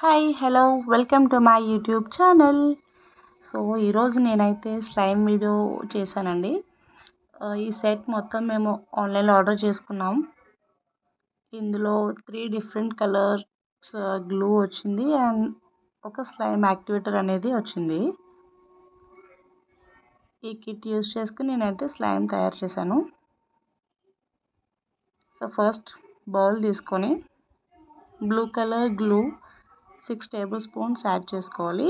Hi hello welcome to my YouTube channel. So ఈరోజు నేనైతే slime video చేశానండి. ఈ సెట్ మొత్తం మేము ఆన్లైన్లో ఆర్డర్ చేసుకున్నాం. ఇందులో 3 డిఫరెంట్ కలర్స్ గ్లూ వచ్చింది అండ్ ఒక స్లైమ్ యాక్టివేటర్ అనేది వచ్చింది. ఈ కిట్ యూజ్ చేసుకుని నేనైతే స్లైమ్ తయారు చేశాను. సో ఫస్ట్ బౌల్ తీసుకొని blue colour glue 6 tablespoons add చేసుకోవాలి.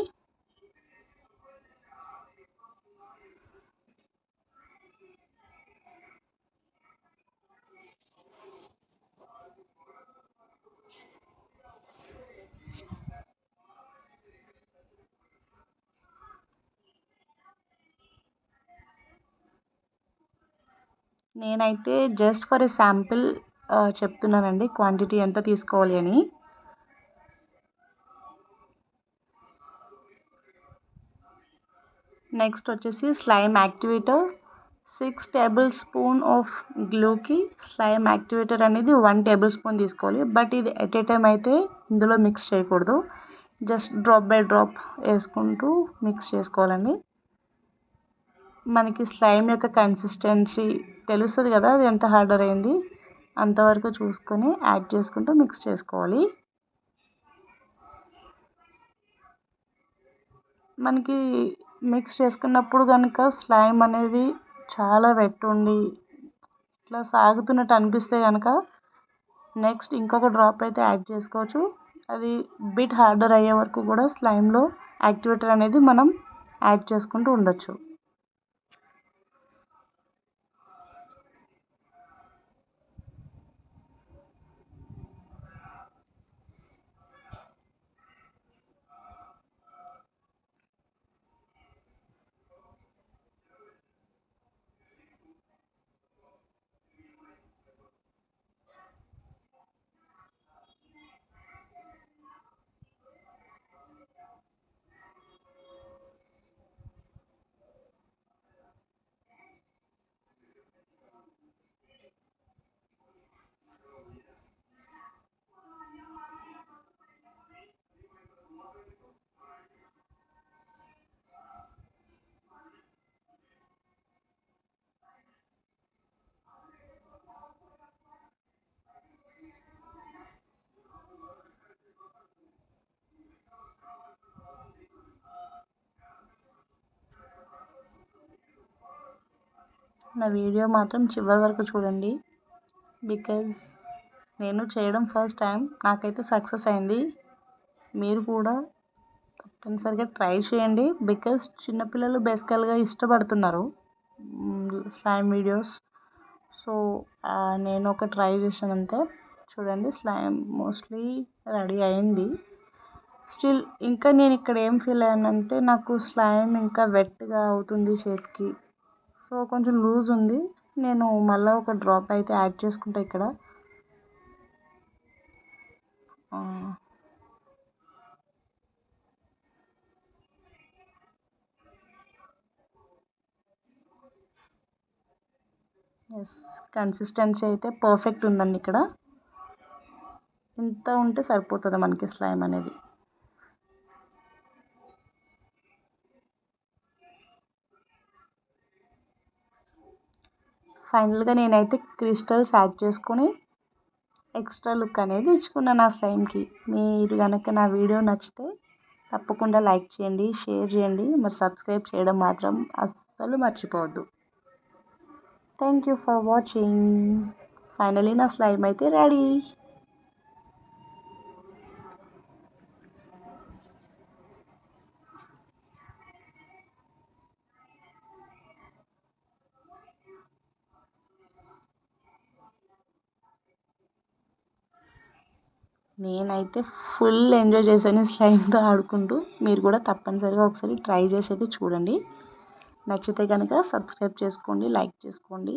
నేనైతే జస్ట్ ఫర్ ఏ శాంపిల్ చెప్తున్నానండి క్వాంటిటీ ఎంత తీసుకోవాలి అని. నెక్స్ట్ వచ్చేసి slime activator 6 tablespoon of గ్లూకి స్లైమ్ యాక్టివేటర్ అనేది 1 టేబుల్ స్పూన్ తీసుకోవాలి. బట్ ఇది ఎట్ ఏ టైం అయితే ఇందులో మిక్స్ చేయకూడదు, జస్ట్ డ్రాప్ బై డ్రాప్ వేసుకుంటూ మిక్స్ చేసుకోవాలండి. మనకి స్లైమ్ యొక్క కన్సిస్టెన్సీ తెలుస్తుంది కదా, అది ఎంత హార్డర్ అయింది అంతవరకు చూసుకొని యాడ్ చేసుకుంటూ మిక్స్ చేసుకోవాలి. మనకి మిక్స్ చేసుకున్నప్పుడు కనుక స్లైమ్ అనేది చాలా వెట్ ఉండి ఇట్లా సాగుతున్నట్టు అనిపిస్తే కనుక నెక్స్ట్ ఇంకొక డ్రాప్ అయితే యాడ్ చేసుకోవచ్చు. అది బిట్ హార్డర్ అయ్యే వరకు కూడా స్లైమ్లో యాక్టివేటర్ అనేది మనం యాడ్ చేసుకుంటూ ఉండొచ్చు. నా వీడియో మాత్రం చివరి వరకు చూడండి, బికాజ్ నేను చేయడం ఫస్ట్ టైం, నాకైతే సక్సెస్ అయింది. మీరు కూడా తప్పనిసరిగా ట్రై చేయండి, బికాజ్ చిన్నపిల్లలు బేసికల్గా ఇష్టపడుతున్నారు స్లైమ్ వీడియోస్. సో నేను ఒక ట్రై చేశాను అంతే. చూడండి స్లైమ్ మోస్ట్లీ రెడీ అయింది. స్టిల్ ఇంకా నేను ఇక్కడ ఏం ఫీల్ అయ్యానంటే నాకు స్లైమ్ ఇంకా వెట్గా అవుతుంది చేతికి, సో కొంచెం లూజ్ ఉంది. నేను మళ్ళీ ఒక డ్రాప్ అయితే యాడ్ చేసుకుంటా ఇక్కడ. ఎస్, కన్సిస్టెన్సీ అయితే పర్ఫెక్ట్ ఉందండి. ఇక్కడ ఇంత ఉంటే సరిపోతుంది మనకి స్లైమ్ అనేది. ఫైనల్గా నేనైతే క్రిస్టల్స్ యాడ్ చేసుకొని ఎక్స్ట్రా లుక్ అనేది ఇచ్చుకున్నాను ఆ స్లైమ్కి. మీరు కనుక నా వీడియో నచ్చితే తప్పకుండా లైక్ చేయండి, షేర్ చేయండి, మరి సబ్స్క్రైబ్ చేయడం మాత్రం అస్సలు మర్చిపోవద్దు. Thank you for watching. Finally నా స్లైమ్ అయితే రెడీ. నేనైతే ఫుల్ ఎంజాయ్ చేశాను స్లైమ్తో ఆడుకుంటూ. మీరు కూడా తప్పనిసరిగా ఒకసారి ట్రై చేసి అయితే చూడండి. నచ్చితే కనుక సబ్స్క్రైబ్ చేసుకోండి, లైక్ చేసుకోండి.